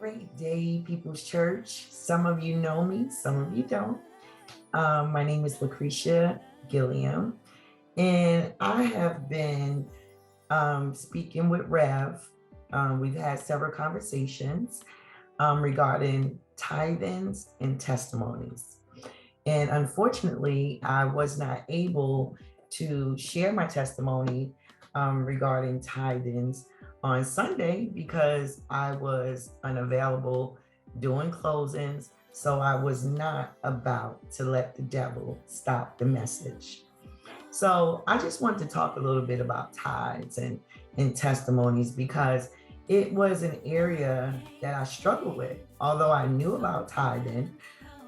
Great day, People's Church. Some of you know me, some of you don't. My name is Lacretia Gilliam, and I have been speaking with Rev. We've had several conversations regarding tithings and testimonies. And unfortunately, I was not able to share my testimony regarding tithings on Sunday because I was unavailable doing closings. So I was not about to let the devil stop the message. So I just want to talk a little bit about tithes and testimonies because it was an area that I struggled with, although I knew about tithing,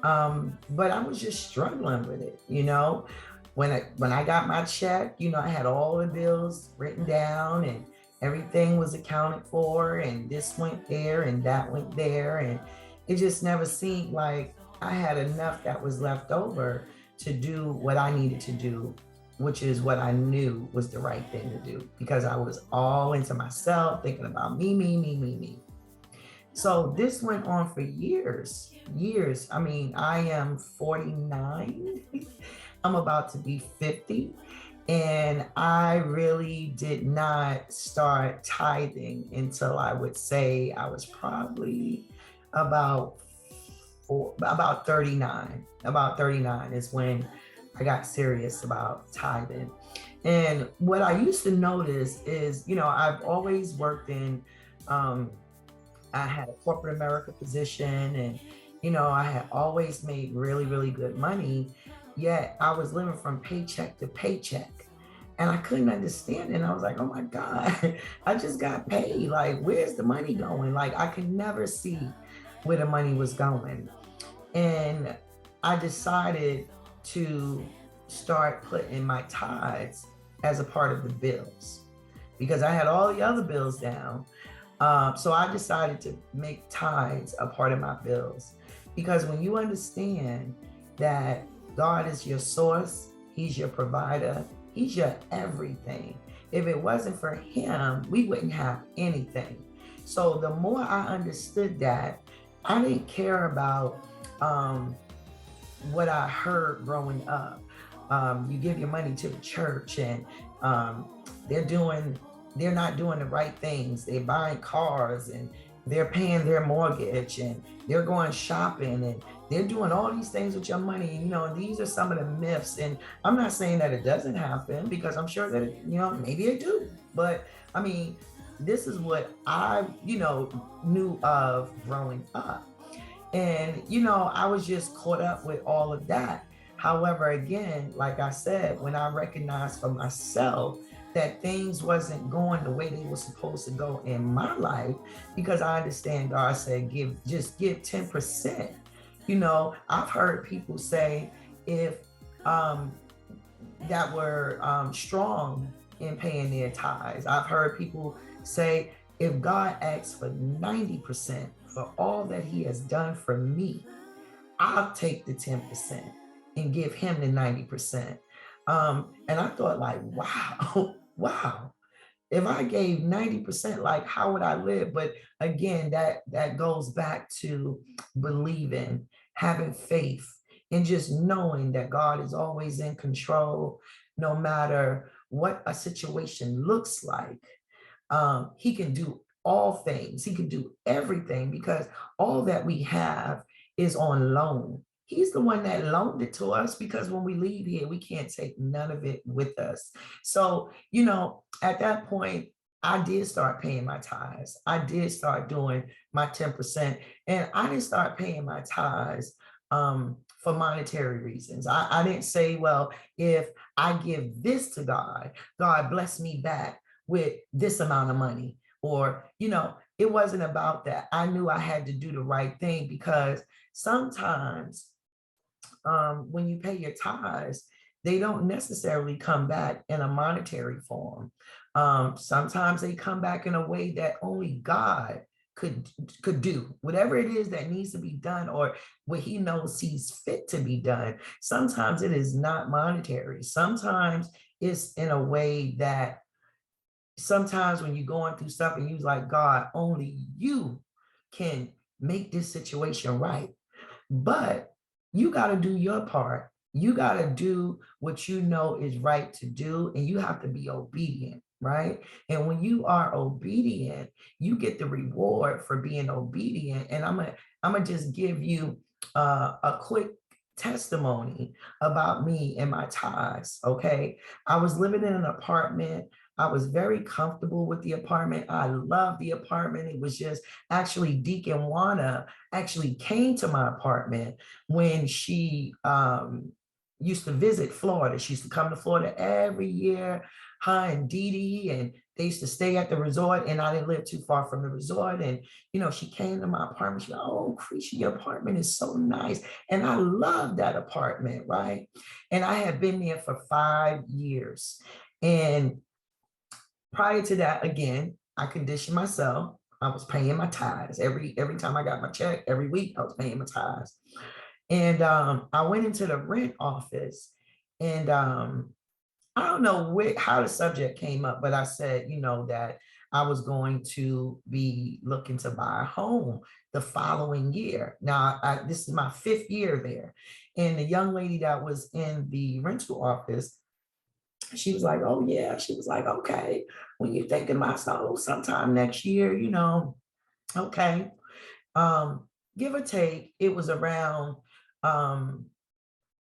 but I was just struggling with it, when I got my check, I had all the bills written down and everything was accounted for, and this went there and that went there, and it just never seemed like I had enough that was left over to do what I needed to do, which is what I knew was the right thing to do, because I was all into myself, thinking about me, me, me, me, me. So this went on for years, years. I mean, I am 49. I'm about to be 50. And I really did not start tithing until I would say I was probably about about 39. About 39 is when I got serious about tithing. And what I used to notice is, I've always worked in I had a corporate America position, and I had always made really, really good money, yet I was living from paycheck to paycheck. And I couldn't understand it. And I was like, oh my God, I just got paid. Like, where's the money going? Like, I could never see where the money was going. And I decided to start putting my tithes as a part of the bills because I had all the other bills down. So I decided to make tithes a part of my bills, because when you understand that God is your source, He's your provider, He's your everything. If it wasn't for Him, we wouldn't have anything. So the more I understood that, I didn't care about what I heard growing up. You give your money to the church, and they're not doing the right things. They're buying cars, and they're paying their mortgage, and they're going shopping, and they're doing all these things with your money. These are some of the myths. And I'm not saying that it doesn't happen, because I'm sure that maybe it do. But I mean, this is what I, knew of growing up. And, I was just caught up with all of that. However, again, like I said, when I recognized for myself that things wasn't going the way they were supposed to go in my life, because I understand God said, give 10%. I've heard people say, if that were strong in paying their tithes. I've heard people say, if God asks for 90% for all that He has done for me, I'll take the 10% and give Him the 90%. And I thought, like, wow, wow. If I gave 90%, like, how would I live? But again, that goes back to believing, having faith, and just knowing that God is always in control, no matter what a situation looks like. He can do all things. He can do everything, because all that we have is on loan. He's the one that loaned it to us, because when we leave here, we can't take none of it with us. So, at that point, I did start paying my tithes. I did start doing my 10%. And I didn't start paying my tithes for monetary reasons. I didn't say, well, if I give this to God, God bless me back with this amount of money. Or, it wasn't about that. I knew I had to do the right thing, because sometimes when you pay your tithes, they don't necessarily come back in a monetary form. Sometimes they come back in a way that only God could do whatever it is that needs to be done, or what He knows He's fit to be done. Sometimes it is not monetary. Sometimes it's in a way that sometimes when you're going through stuff and you're like, God, only you can make this situation right. But you got to do your part. You got to do what you know is right to do, and you have to be obedient, right? And when you are obedient, you get the reward for being obedient. And I'm gonna just give you a quick testimony about me and my ties. Okay, I was living in an apartment. I was very comfortable with the apartment. I loved the apartment. It was just actually Deacon Juana actually came to my apartment when she used to visit Florida. She used to come to Florida every year, her and Dee Dee, and they used to stay at the resort, and I didn't live too far from the resort. And, she came to my apartment. She, oh, Creasy, your apartment is so nice. And I love that apartment, right? And I had been there for 5 years. And prior to that, again, I conditioned myself. I was paying my tithes every time I got my check every week. I was paying my tithes, and I went into the rent office, and I don't know how the subject came up, but I said, that I was going to be looking to buy a home the following year. Now, this is my 5th year there, and the young lady that was in the rental office, she was like, oh yeah. She was like, okay, when you're thinking about sometime next year, okay. Give or take, it was around um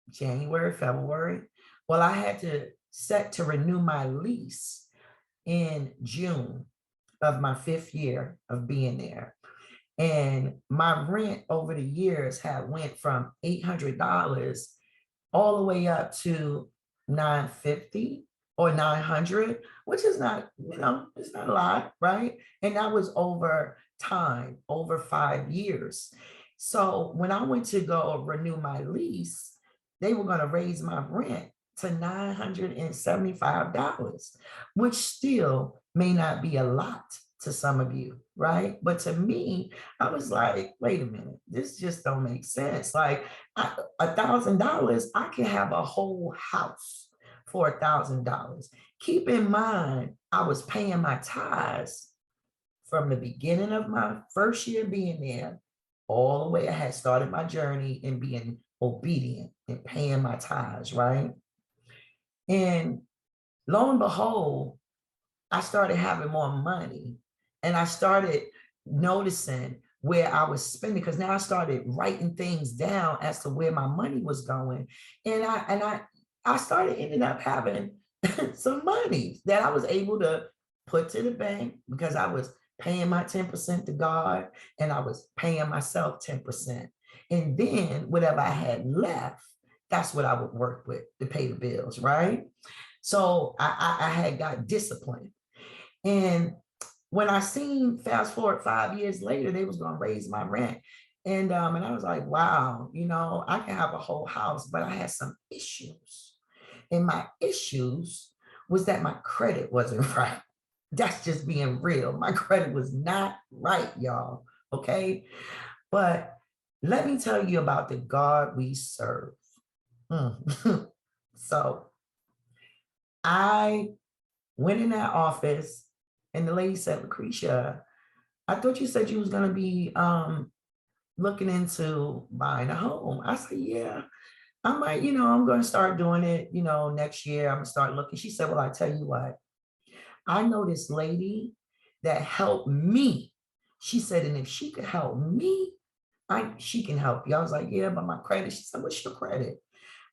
January, February. Well, I had to set to renew my lease in June of my 5th year of being there. And my rent over the years had went from $800 all the way up to 950 or 900, which is not, it's not a lot, right? And that was over time, over 5 years. So when I went to go renew my lease, they were going to raise my rent to $975, which still may not be a lot to some of you, right? But to me, I was like, wait a minute, this just don't make sense. Like $1,000, I can have a whole house for $1,000. Keep in mind, I was paying my tithes from the beginning of my first year being there, all the way I had started my journey in being obedient and paying my tithes, right? And lo and behold, I started having more money, and I started noticing where I was spending, because now I started writing things down as to where my money was going. And I started ending up having some money that I was able to put to the bank, because I was paying my 10% to God, and I was paying myself 10%. And then whatever I had left, that's what I would work with to pay the bills, right? So I had got disciplined. And when I seen, fast forward 5 years later, they was going to raise my rent. And I was like, wow, I can have a whole house, but I had some issues. And my issues was that my credit wasn't right. That's just being real. My credit was not right, y'all. Okay. But let me tell you about the God we serve. So I went in that office, and the lady said, Lacretia, I thought you said you was going to be looking into buying a home. I said, yeah, I might, I'm going to start doing it, next year. I'm going to start looking. She said, well, I tell you what, I know this lady that helped me. She said, and if she could help me, she can help you. I was like, yeah, but my credit. She said, what's your credit?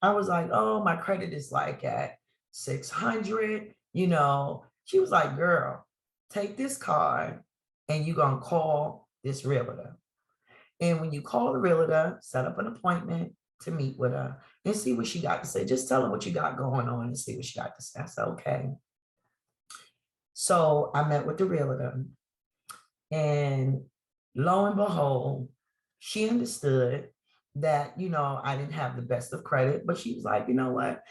I was like, oh, my credit is like at 600, She was like, girl, take this card and you're going to call this realtor. And when you call the realtor, set up an appointment to meet with her and see what she got to say. Just tell her what you got going on and see what she got to say. I said, okay. So I met with the realtor, and lo and behold, she understood that, I didn't have the best of credit, but she was like, you know what?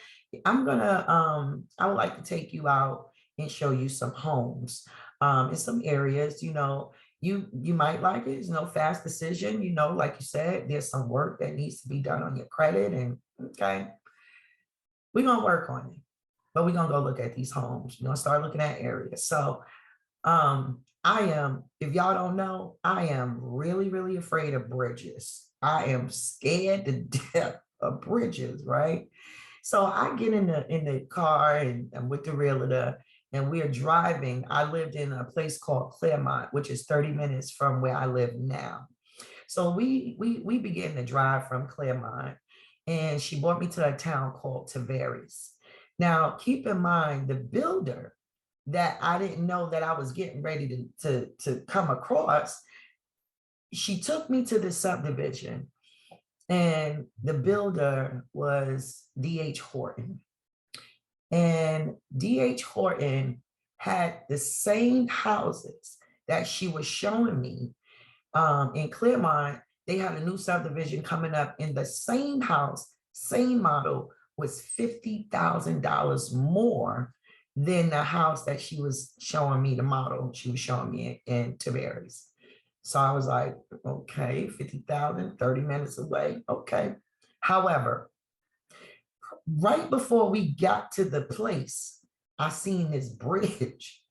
I would like to take you out and show you some homes in some areas, you might like it. It's no fast decision, like you said, there's some work that needs to be done on your credit. And okay, we're gonna work on it, but we're gonna go look at these homes. We're gonna start looking at areas. So I am, if y'all don't know, I am really, really afraid of bridges. I am scared to death of bridges, right? So I get in the car and I'm with the realtor and we're driving. I lived in a place called Claremont, which is 30 minutes from where I live now. So we began to drive from Claremont and she brought me to a town called Tavares. Now, keep in mind the builder that I didn't know that I was getting ready to come across, she took me to the subdivision and the builder was D.H. Horton. And D.H. Horton had the same houses that she was showing me in Claremont. They had a new subdivision coming up in the same house, same model, was $50,000 more than the house that she was showing me, the model she was showing me in Tavares. So I was like, okay, 50,000, 30 minutes away. Okay. However, right before we got to the place, I seen this bridge.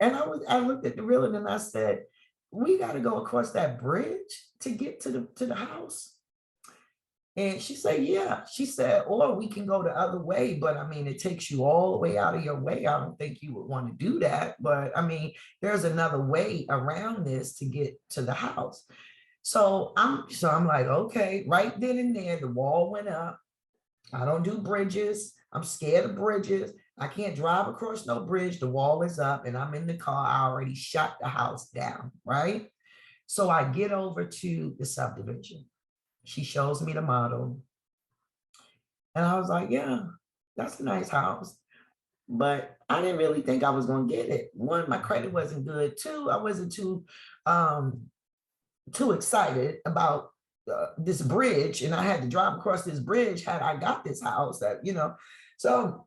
And I looked at the realtor and I said, we got to go across that bridge to get to the house. And she said, yeah. She said, or we can go the other way, but I mean, it takes you all the way out of your way. I don't think you would want to do that. But I mean, there's another way around this to get to the house. So I'm like, okay, right then and there, the wall went up. I don't do bridges. I'm scared of bridges. I can't drive across no bridge. The wall is up and I'm in the car. I already shut the house down, right? So I get over to the subdivision. She shows me the model. And I was like, yeah, that's a nice house. But I didn't really think I was going to get it. One, my credit wasn't good. Two, I wasn't um, too excited about this bridge. And I had to drive across this bridge had I got this house that. So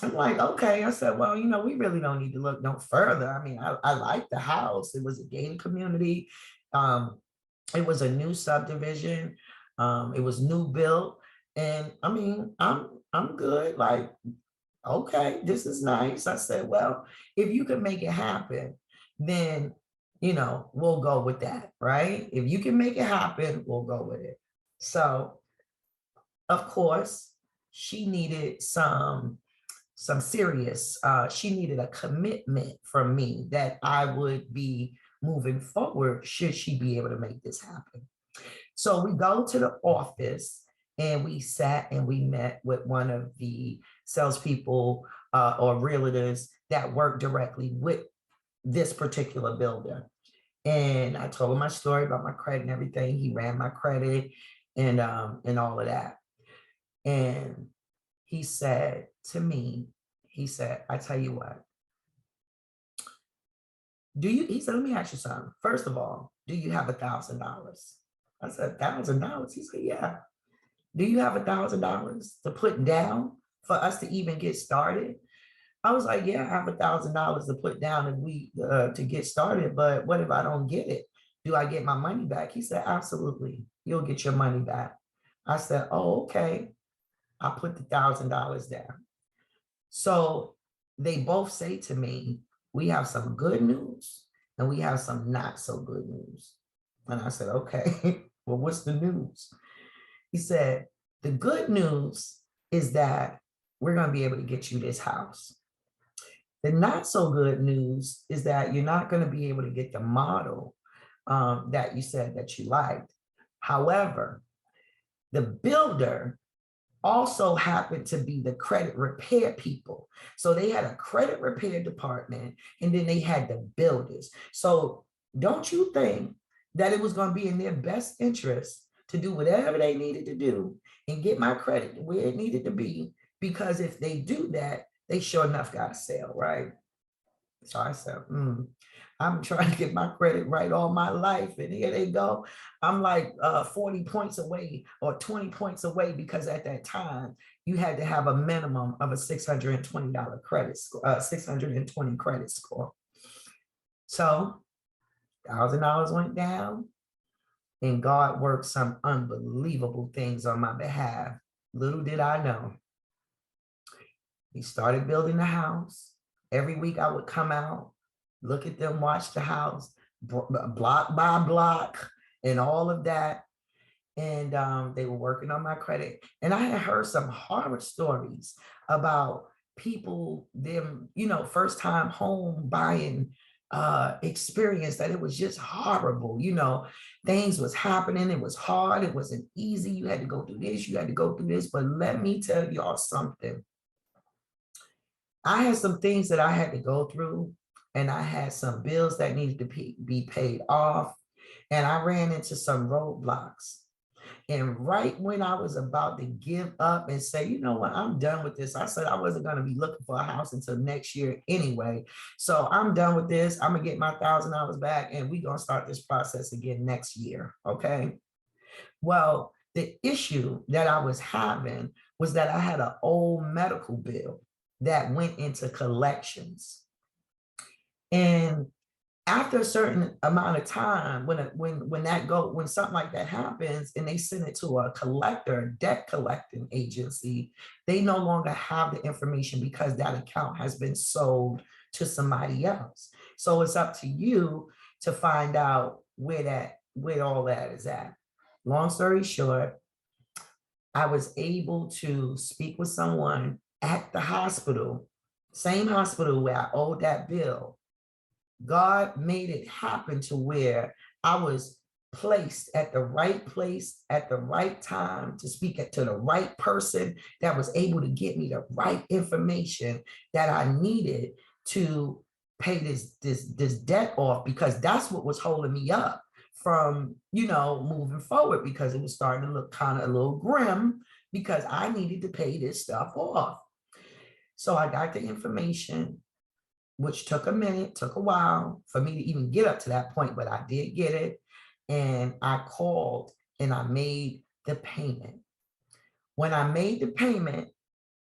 I'm like, okay. I said, well, we really don't need to look no further. I mean, I like the house. It was a gated community. It was a new subdivision. It was new built. And I mean, I'm good. Like, okay, this is nice. I said, well, if you can make it happen, then we'll go with that, right? If you can make it happen, we'll go with it. So, of course, she needed some serious, she needed a commitment from me that I would be moving forward should she be able to make this happen. So we go to the office and we sat and we met with one of the salespeople or realtors that work directly with this particular builder. And I told him my story about my credit and everything. He ran my credit and all of that. And he said to me, he said, I tell you what, he said, let me ask you something. First of all, do you have $1,000? I said, $1,000? He said, yeah. Do you have $1,000 to put down for us to even get started? I was like, yeah, I have $1,000 to put down and to get started. But what if I don't get it? Do I get my money back? He said, absolutely. You'll get your money back. I said, oh, okay. I put the $1,000 down. So they both say to me, we have some good news and we have some not so good news. And I said, okay, well, what's the news? He said, the good news is that we're going to be able to get you this house. The not so good news is that you're not going to be able to get the model that you said that you liked. However, the builder also happened to be the credit repair people. So they had a credit repair department and then they had the builders. So don't you think that it was going to be in their best interest to do whatever they needed to do and get my credit where it needed to be? Because if they do that, they sure enough got a sale, right? So I said, I'm trying to get my credit right all my life. And here they go. I'm like 40 points away or 20 points away because at that time, you had to have a minimum of a $620 credit score, 620 credit score. So $1,000 went down and God worked some unbelievable things on my behalf. Little did I know. He started building the house. Every week I would come out look at them watch the house block by block and all of that. And they were working on my credit. And I had heard some horror stories about people, them, first time home buying experience, that it was just horrible. Things was happening. It was hard. It wasn't easy. You had to go through this. You had to go through this. But let me tell y'all something. I had some things that I had to go through, and I had some bills that needed to be paid off. And I ran into some roadblocks. And right when I was about to give up and say, you know what, I'm done with this. I said I wasn't going to be looking for a house until next year anyway. So I'm done with this. I'm going to get my $1,000 back, and we're going to start this process again next year. Okay. Well, the issue that I was having was that I had an old medical bill that went into collections. And after a certain amount of time, when something like that happens and they send it to a collector, debt collecting agency, they no longer have the information because that account has been sold to somebody else. So it's up to you to find out where all that is at. Long story short, I was able to speak with someone at the hospital, same hospital where I owed that bill. God made it happen to where I was placed at the right place at the right time to speak to the right person that was able to get me the right information that I needed to pay this debt off, because that's what was holding me up from moving forward, because it was starting to look kind of a little grim because I needed to pay this stuff off. So I got the information, which took a minute, took a while for me to even get up to that point, but I did get it. And I called and I made the payment. When I made the payment,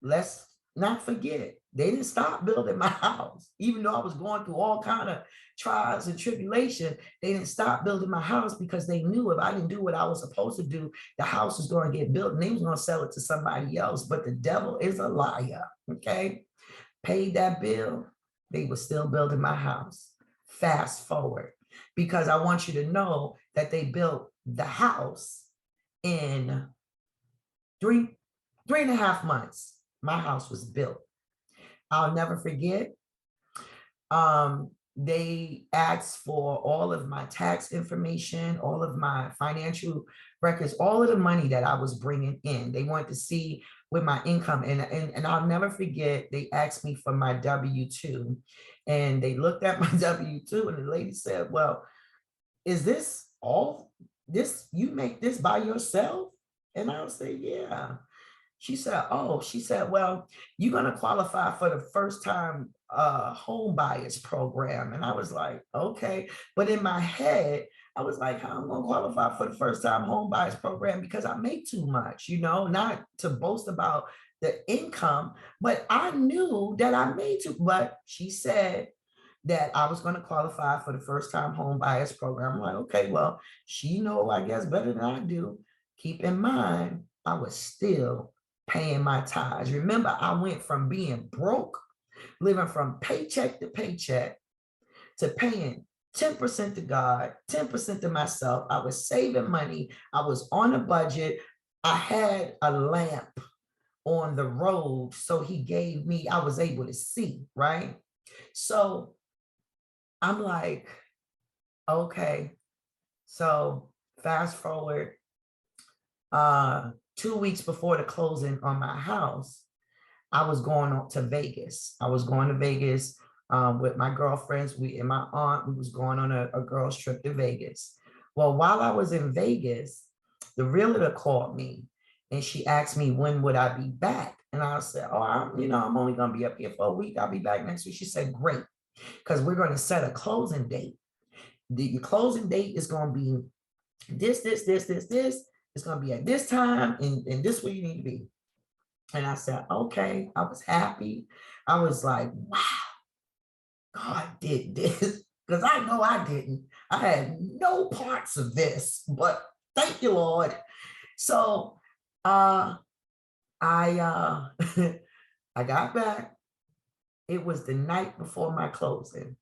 let's not forget, they didn't stop building my house. Even though I was going through all kind of trials and tribulation, they didn't stop building my house, because they knew if I didn't do what I was supposed to do, the house was going to get built and they was going to sell it to somebody else. But the devil is a liar, okay? Paid that bill, they were still building my house. Fast forward, because I want you to know that they built the house in three and a half months. My house was built. I'll never forget. They asked for all of my tax information, all of my financial records, all of the money that I was bringing in. They wanted to see with my income. And I'll never forget, they asked me for my W-2. And they looked at my W-2 and the lady said, well, is this all this, you make this by yourself? And I would say, yeah. She said, well, you're going to qualify for the first time home buyers program. And I was like, okay. But in my head, I was like, how am I going to qualify for the first time home buyers program? Because I make too much, not to boast about the income, but I knew that I made too. But she said that I was going to qualify for the first time home buyers program. I'm like, okay, well, she know, I guess, better than I do. Keep in mind, I was still paying my tithes. Remember, I went from being broke, living from paycheck to paycheck, to paying 10% to God, 10% to myself. I was saving money. I was on a budget. I had a lamp on the road, so he gave me, I was able to see, right? So I'm like, okay. So fast forward, 2 weeks before the closing on my house, I was going on to Vegas. I was going to Vegas with my girlfriends. And my aunt, we was going on a girls trip to Vegas. Well, while I was in Vegas, the realtor called me and she asked me when would I be back. And I said, oh, I'm only going to be up here for a week. I'll be back next week. She said, great, because we're going to set a closing date. Your closing date is going to be this. It's going to be at this time, and this where you need to be. And I said, okay. I was happy. I was like, wow, God did this. Because I know I didn't. I had no parts of this, but thank you, Lord. So I I got back. It was the night before my closing.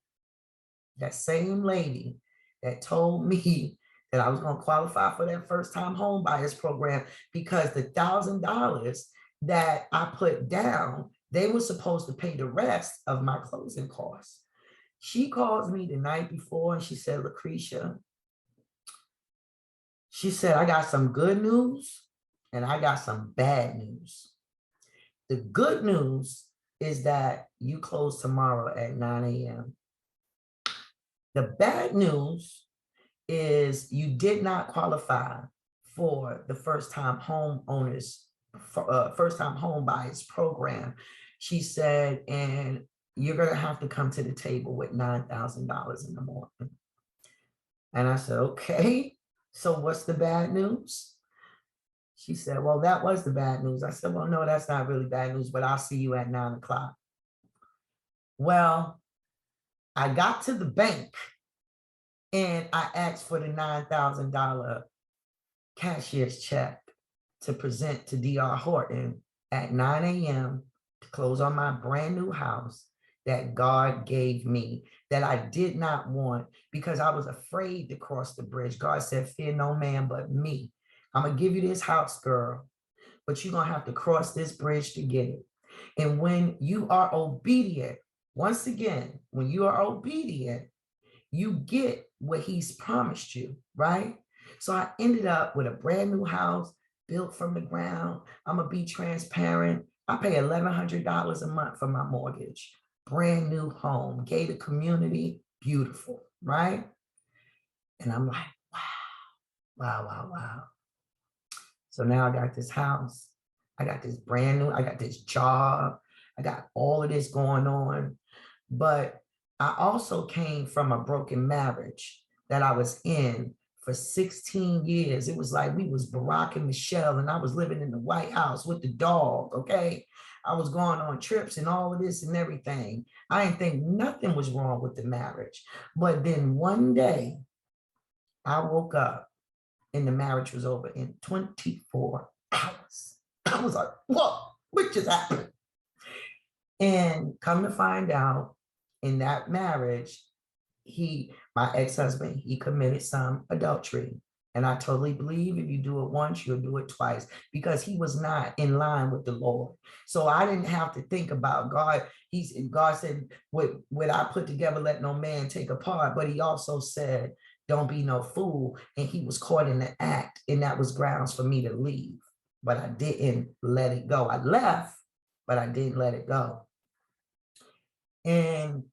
that same lady that told me that I was going to qualify for that first time home buyers program because the $1,000 that I put down, they were supposed to pay the rest of my closing costs. She calls me the night before and she said, Lacretia, she said, I got some good news and I got some bad news. The good news is that you close tomorrow at 9 a.m. The bad news is you did not qualify for the first time home buyers program. She said, and you're going to have to come to the table with $9,000 in the morning. And I said, okay, so what's the bad news? She said, well, that was the bad news. I said, well, no, that's not really bad news, but I'll see you at 9 o'clock. Well, I got to the bank and I asked for the $9,000 cashier's check to present to D.R. Horton at 9 a.m. to close on my brand new house that God gave me, that I did not want because I was afraid to cross the bridge. God said, fear no man but me. I'm going to give you this house, girl, but you're going to have to cross this bridge to get it. And when you are obedient, once again, when you are obedient, you get what he's promised you, right? So I ended up with a brand new house built from the ground. I'm going to be transparent. I pay $1,100 a month for my mortgage. Brand new home, gated community, beautiful, right? And I'm like, wow. So now I got this house. I got this brand new, I got this job. I got all of this going on. But I also came from a broken marriage that I was in for 16 years. It was like we was Barack and Michelle, and I was living in the White House with the dog, okay? I was going on trips and all of this and everything. I didn't think nothing was wrong with the marriage. But then one day, I woke up and the marriage was over in 24 hours. I was like, whoa, what just happened? And come to find out, in that marriage, my ex-husband, he committed some adultery. And I totally believe if you do it once, you'll do it twice, because he was not in line with the Lord. So I didn't have to think about God. God said, what I put together, let no man take apart. But he also said, don't be no fool. And he was caught in the act. And that was grounds for me to leave. But I didn't let it go. I left, but I didn't let it go. And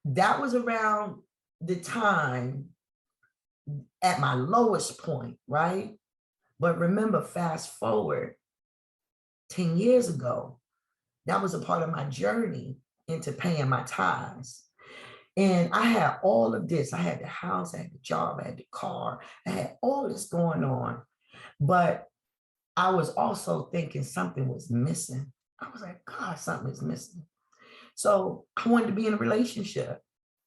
that was around the time at my lowest point, right? But remember, fast forward 10 years ago, that was a part of my journey into paying my tithes. And I had all of this. I had the house, I had the job, I had the car, I had all this going on. But I was also thinking something was missing. I was like, God, something is missing. So I wanted to be in a relationship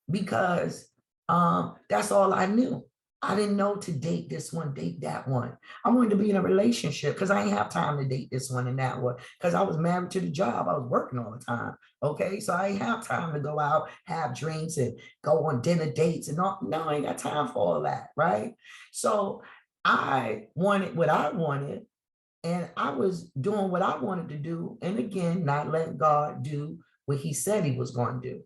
because that's all I knew. I didn't know to date this one, date that one. I wanted to be in a relationship because I didn't have time to date this one and that one because I was married to the job. I was working all the time. Okay. So I didn't have time to go out, have drinks and go on dinner dates and all. No, I ain't got time for all that. Right. So I wanted what I wanted and I was doing what I wanted to do. And again, not letting God do what he said he was going to do.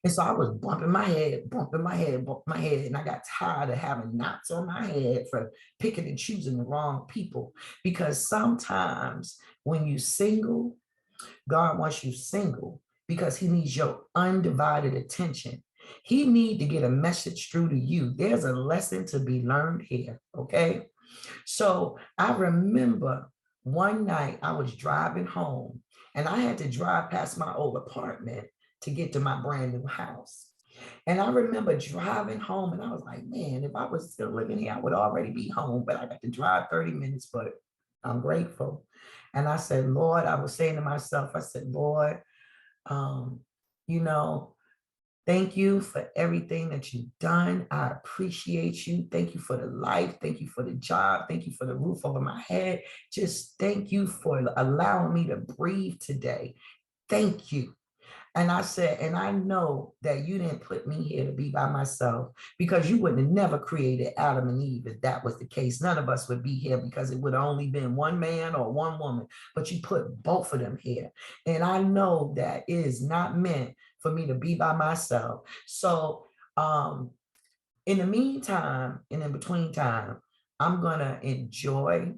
And so I was bumping my head. And I got tired of having knots on my head for picking and choosing the wrong people. Because sometimes when you're single, God wants you single because he needs your undivided attention. He needs to get a message through to you. There's a lesson to be learned here, okay? So I remember one night I was driving home and I had to drive past my old apartment to get to my brand new house. And I remember driving home and I was like, man, if I was still living here, I would already be home, but I got to drive 30 minutes, but I'm grateful. And I said, Lord, I was saying to myself, I said, Lord, you know, thank you for everything that you've done. I appreciate you. Thank you for the life. Thank you for the job. Thank you for the roof over my head. Just thank you for allowing me to breathe today. Thank you. And I said, and I know that you didn't put me here to be by myself, because you wouldn't have never created Adam and Eve if that was the case. None of us would be here, because it would have only been one man or one woman, but you put both of them here. And I know that it is not meant for me to be by myself. So in the meantime, and in between time, I'm gonna enjoy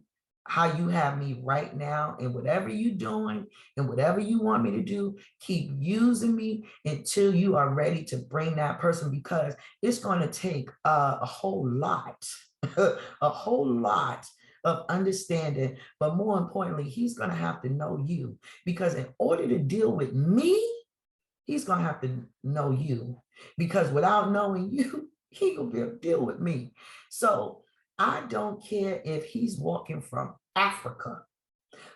how you have me right now, and whatever you're doing and whatever you want me to do, keep using me until you are ready to bring that person, because it's going to take a whole lot, a whole lot of understanding. But more importantly, he's going to have to know you, because in order to deal with me, he's going to have to know you, because without knowing you, he will be able to deal with me. So I don't care if he's walking from Africa.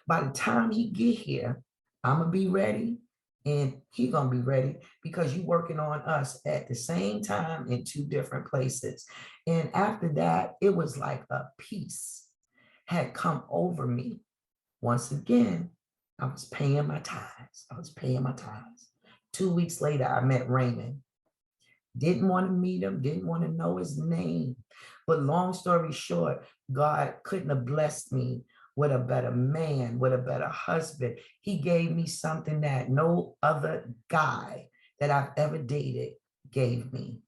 By the time he get here, I'm going to be ready, and he going to be ready, because you're working on us at the same time in two different places. And after that, it was like a peace had come over me. Once again, I was paying my tithes. I was paying my tithes. 2 weeks later, I met Raymond. Didn't want to meet him, didn't want to know his name. But long story short, God couldn't have blessed me with a better man, with a better husband. He gave me something that no other guy that I've ever dated gave me.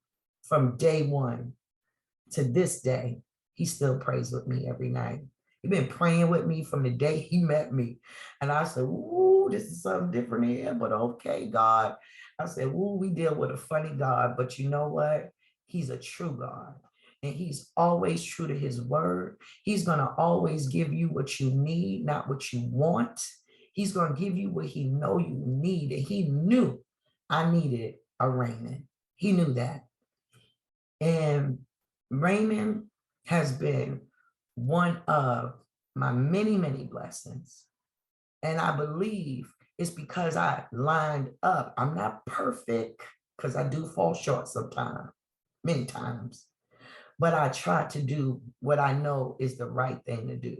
From day one to this day, he still prays with me every night. He's been praying with me from the day he met me. And I said, ooh, this is something different here, but okay, God. I said, ooh, we deal with a funny God, but you know what? He's a true God. And he's always true to his word. He's going to always give you what you need, not what you want. He's going to give you what he know you need. And he knew I needed a Raymond. He knew that. And Raymond has been one of my many, many blessings. And I believe it's because I lined up. I'm not perfect, because I do fall short sometimes, many times. But I try to do what I know is the right thing to do.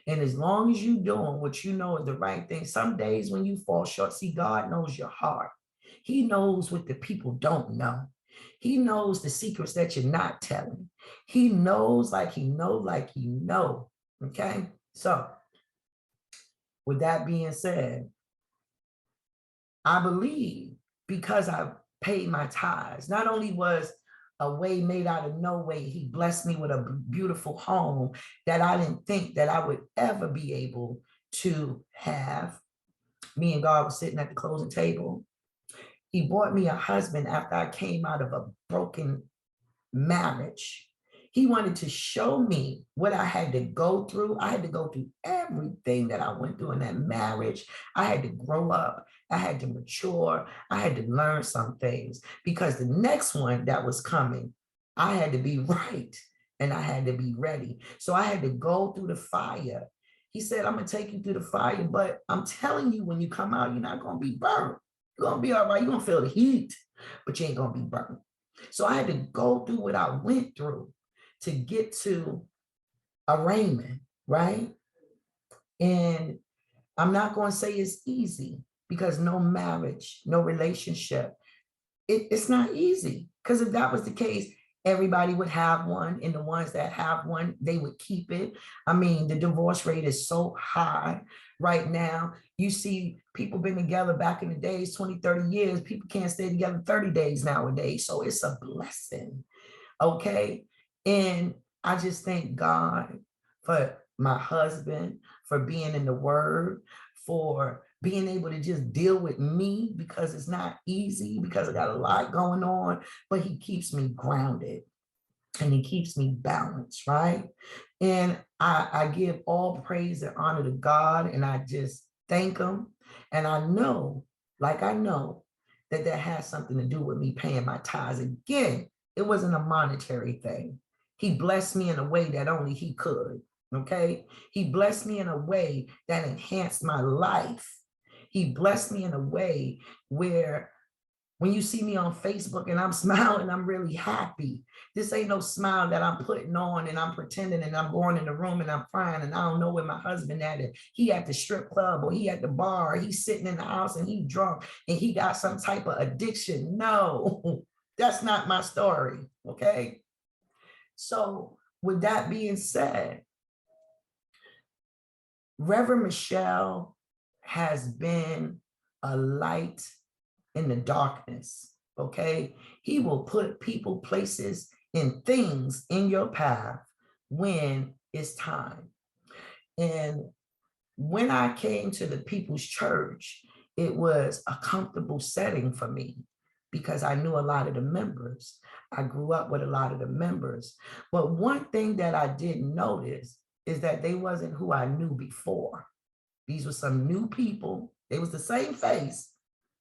And as long as you're doing what you know is the right thing, some days when you fall short, see, God knows your heart. He knows what the people don't know. He knows the secrets that you're not telling. He knows like he knows like he know. Okay? So with that being said, I believe because I paid my tithes, not only was a way made out of no way, he blessed me with a beautiful home that I didn't think that I would ever be able to have. Me and God was sitting at the closing table. He bought me a husband after I came out of a broken marriage. He wanted to show me what I had to go through. I had to go through everything that I went through in that marriage. I had to grow up. I had to mature. I had to learn some things, because the next one that was coming, I had to be right and I had to be ready. So I had to go through the fire. He said, I'm going to take you through the fire, but I'm telling you, when you come out, you're not going to be burned. You're going to be all right. You're going to feel the heat, but you ain't going to be burned. So I had to go through what I went through to get to a Raymond, right? And I'm not going to say it's easy, because no marriage, no relationship, it's not easy. Because if that was the case, everybody would have one, and the ones that have one, they would keep it. I mean, the divorce rate is so high right now. You see people been together back in the days, 20, 30 years. People can't stay together 30 days nowadays. So it's a blessing. Okay. And I just thank God for my husband, for being in the word, for being able to just deal with me, because it's not easy, because I got a lot going on, but he keeps me grounded and he keeps me balanced, right? And I give all praise and honor to God, and I just thank him. And I know, like I know, that that has something to do with me paying my tithes. Again, it wasn't a monetary thing. He blessed me in a way that only he could, okay? He blessed me in a way that enhanced my life. He blessed me in a way where When you see me on Facebook and I'm smiling, I'm really happy. This ain't no smile that I'm putting on and I'm pretending and I'm going in the room and I'm crying and I don't know where my husband at. And he at the strip club or he at the bar, or he's sitting in the house and he drunk and he got some type of addiction. No, that's not my story. Okay. So with that being said, Reverend Michelle has been a light in the darkness, okay? He will put people, places, and things in your path when it's time. And when I came to the People's Church, it was a comfortable setting for me because I knew a lot of the members. I grew up with a lot of the members. But one thing that I didn't notice is that they wasn't who I knew before. These were some new people. They was the same face,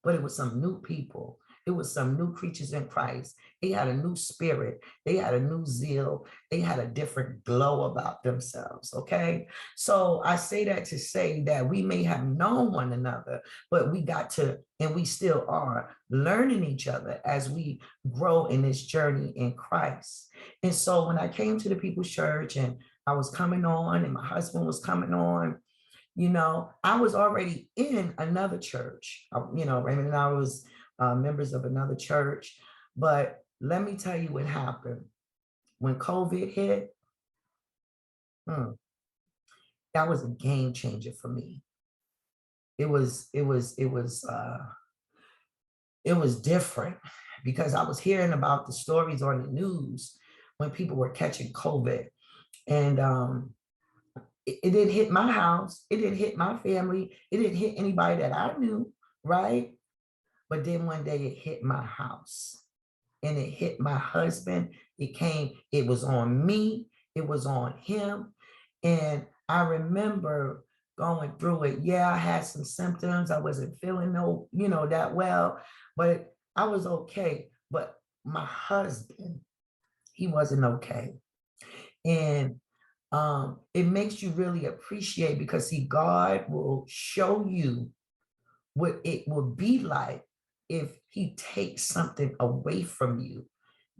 but it was some new people. It was some new creatures in Christ. They had a new spirit. They had a new zeal. They had a different glow about themselves, okay? So I say that to say that we may have known one another, but we got to, and we still are, learning each other as we grow in this journey in Christ. And so when I came to the People's Church and I was coming on and my husband was coming on, you know, I was already in another church. You know, Raymond and I was members of another church. But let me tell you what happened. When COVID hit, that was a game changer for me. It was different because I was hearing about the stories on the news when people were catching COVID. And it didn't hit my house. It didn't hit my family. It didn't hit anybody that I knew, right? But then one day it hit my house and it hit my husband. It was on me. It was on him. And I remember going through it. Yeah, I had some symptoms. I wasn't feeling that well, but I was okay. But my husband, he wasn't okay. And it makes you really appreciate, because see, God will show you what it will be like if he takes something away from you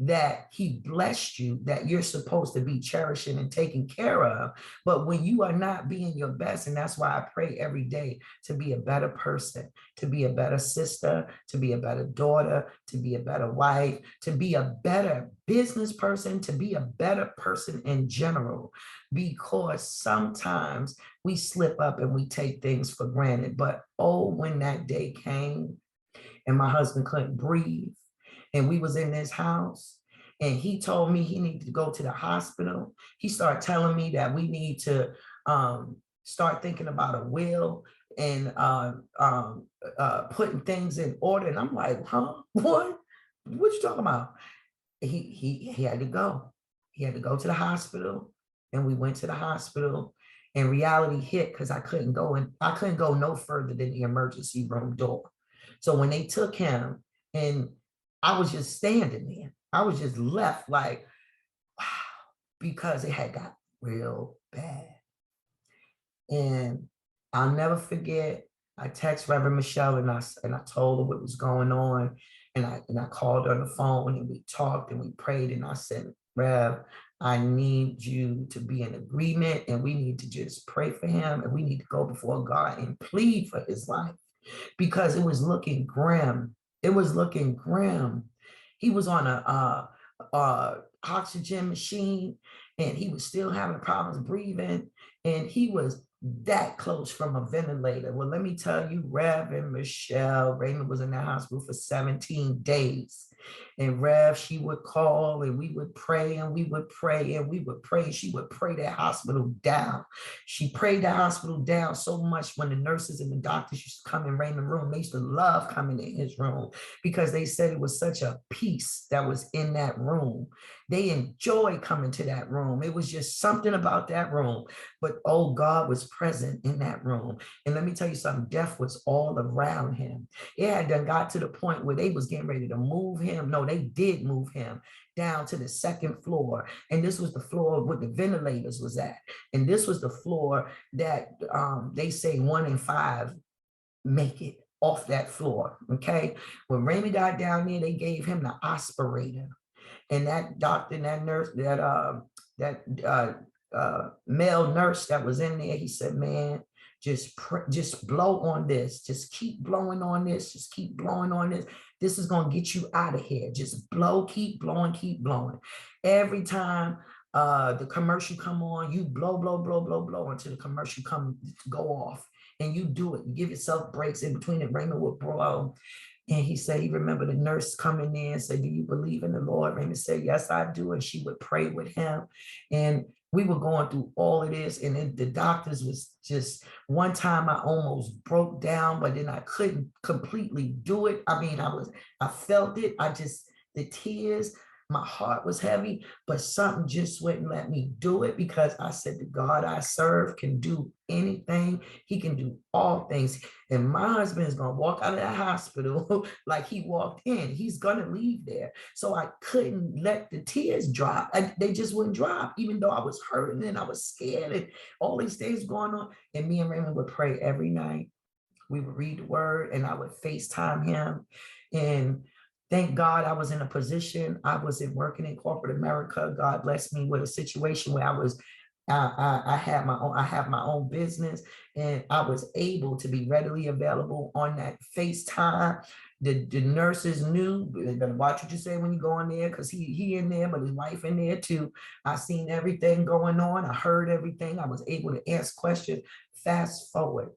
that he blessed you, that you're supposed to be cherishing and taking care of. But when you are not being your best, and that's why I pray every day to be a better person, to be a better sister, to be a better daughter, to be a better wife, to be a better business person, to be a better person in general, because sometimes we slip up and we take things for granted. But oh, when that day came and my husband couldn't breathe, and we was in this house and he told me he needed to go to the hospital. He started telling me that we need to start thinking about a will and putting things in order. And I'm like, huh? What you talking about? He had to go. He had to go to the hospital, and we went to the hospital, and reality hit because I couldn't go no further than the emergency room door. So when they took him, and I was just standing there, I was just left like, wow, because it had got real bad. And I'll never forget, I text Reverend Michelle and I told her what was going on. And I called her on the phone and we talked and we prayed. And I said, Rev, I need you to be in agreement, and we need to just pray for him, and we need to go before God and plead for his life, because it was looking grim. It was looking grim. He was on a oxygen machine, and he was still having problems breathing, and he was that close from a ventilator. Well, let me tell you, Rev and Michelle, Raymond was in the hospital for 17 days. And Rev, she would call and we would pray and we would pray and we would pray. She would pray that hospital down. She prayed the hospital down so much when the nurses and the doctors used to come in Raymond's room. They used to love coming in his room because they said it was such a peace that was in that room. They enjoyed coming to that room. It was just something about that room. But oh, God was present in that room. And let me tell you something, death was all around him. It had done got to the point where they was getting ready to move him. No, they did move him down to the second floor. And this was the floor where the ventilators was at. And this was the floor that they say 1 in 5 make it. off that floor. Okay. When Raymond got down there, they gave him the aspirator. And that doctor and that nurse, that male nurse that was in there, he said, man, just blow on this. Just keep blowing on this. Just keep blowing on this. This is going to get you out of here. Just blow, keep blowing, keep blowing. Every time the commercial come on, you blow, blow, blow, blow, blow until the commercial go off. And you do it. You give yourself breaks in between it. Raymond would blow. And he said he remembered the nurse coming in and said, do you believe in the Lord? Raymond said, yes, I do. And she would pray with him. And we were going through all of this. And then the doctors was just, one time I almost broke down, but then I couldn't completely do it. I mean, I felt it. The tears, my heart was heavy, but something just wouldn't let me do it, because I said, the God I serve can do anything. He can do all things. And my husband is going to walk out of that hospital like he walked in. He's going to leave there. So I couldn't let the tears drop. They just wouldn't drop, even though I was hurting and I was scared and all these things going on. And me and Raymond would pray every night. We would read the word, and I would FaceTime him. And thank God I was in a position. I wasn't working in corporate America. God blessed me with a situation where I have my own business, and I was able to be readily available on that FaceTime. The nurses knew, they better watch what you say when you go in there, because he in there, but his wife in there too. I seen everything going on. I heard everything. I was able to ask questions. Fast forward,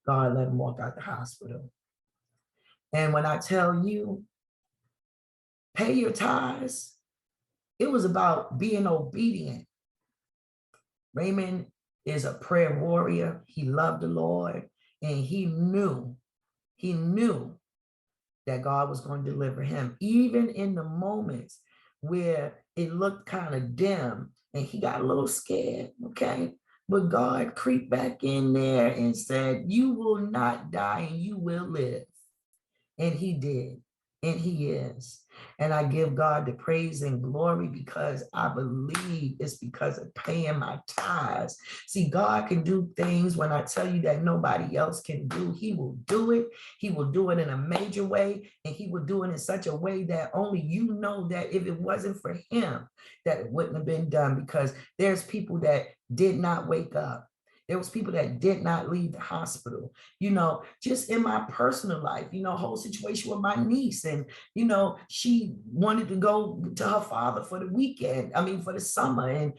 God let him walk out the hospital. And when I tell you, pay your tithes, it was about being obedient. Raymond is a prayer warrior. He loved the Lord, and he knew that God was going to deliver him, even in the moments where it looked kind of dim and he got a little scared, okay? But God creeped back in there and said, you will not die and you will live. And he did, and he is. And I give God the praise and glory, because I believe it's because of paying my tithes. See, God can do things when I tell you that nobody else can do. He will do it. He will do it in a major way, and he will do it in such a way that only you know that if it wasn't for him, that it wouldn't have been done, because there's people that did not wake up. There was people that did not leave the hospital, just in my personal life, whole situation with my niece. And, she wanted to go to her father for the weekend. I mean, for the summer. And,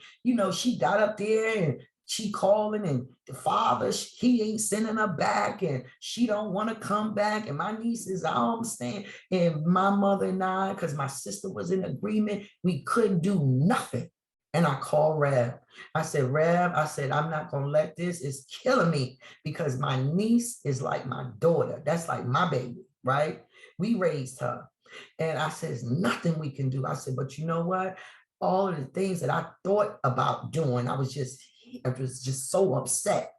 she got up there and she calling, and the father, he ain't sending her back, and she don't want to come back. And my niece is, I understand. And my mother and I, because my sister was in agreement, we couldn't do nothing. And I called Rev. I said, Rev, I'm not going to let this. It's killing me, because my niece is like my daughter. That's like my baby, right? We raised her. And I said, there's nothing we can do. I said, but you know what? All of the things that I thought about doing, I was just so upset.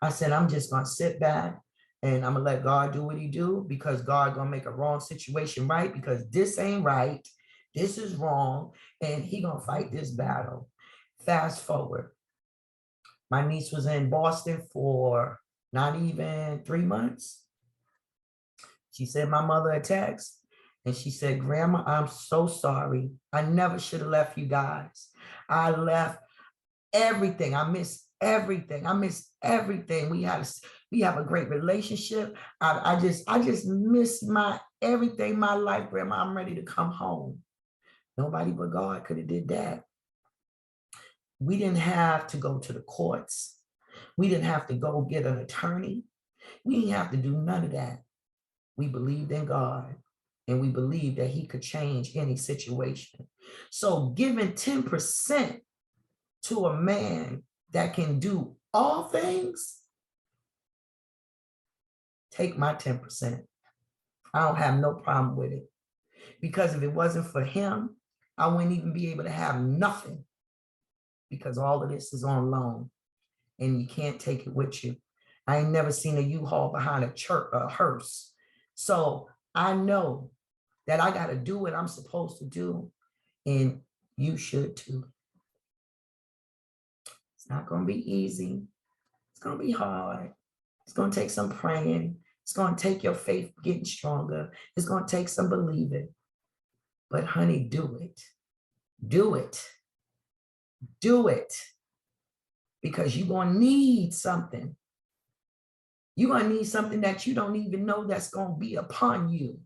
I said, I'm just going to sit back and I'm going to let God do what he do, because God going to make a wrong situation right, because this ain't right. This is wrong, and he gonna fight this battle. Fast forward, my niece was in Boston for not even 3 months. She said my mother a text, and she said, Grandma, I'm so sorry. I never should have left you guys. I left everything. I missed everything. We have a great relationship. I just miss my everything, my life, Grandma. I'm ready to come home. Nobody but God could have did that. We didn't have to go to the courts. We didn't have to go get an attorney. We didn't have to do none of that. We believed in God, and we believed that he could change any situation. So giving 10% to a man that can do all things, take my 10%. I don't have no problem with it, because if it wasn't for him, I wouldn't even be able to have nothing, because all of this is on loan and you can't take it with you. I ain't never seen a U-Haul behind a hearse. So I know that I got to do what I'm supposed to do, and you should too. It's not going to be easy. It's going to be hard. It's going to take some praying. It's going to take your faith getting stronger. It's going to take some believing. But honey, do it. Do it. Do it. Because you're going to need something. You're going to need something that you don't even know that's going to be upon you.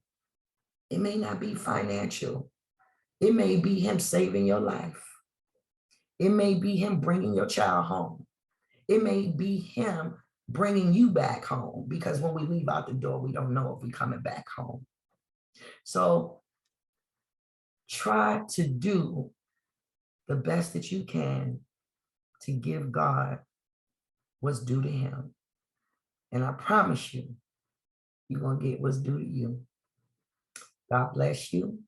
It may not be financial. It may be him saving your life. It may be him bringing your child home. It may be him bringing you back home, because when we leave out the door, we don't know if we're coming back home. So try to do the best that you can to give God what's due to him. And I promise you, you're going to get what's due to you. God bless you.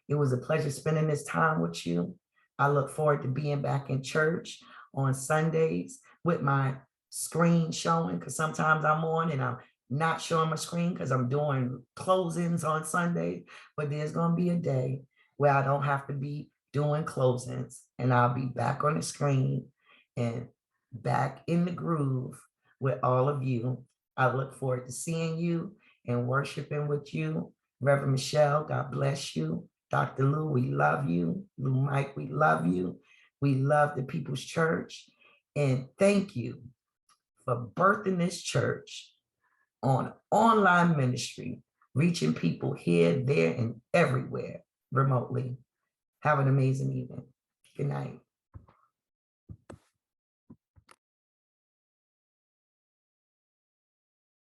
It was a pleasure spending this time with you. I look forward to being back in church on Sundays with my screen showing, because sometimes I'm on and I'm not showing my screen because I'm doing closings on Sunday. But there's going to be a day where I don't have to be doing closings, and I'll be back on the screen and back in the groove with all of you. I look forward to seeing you and worshiping with you. Reverend Michelle, God bless you. Dr. Lou, we love you. Lou Mike, we love you. We love the People's Church. And thank you for birthing this church on online ministry, reaching people here, there, and everywhere remotely. Have an amazing evening. Good night.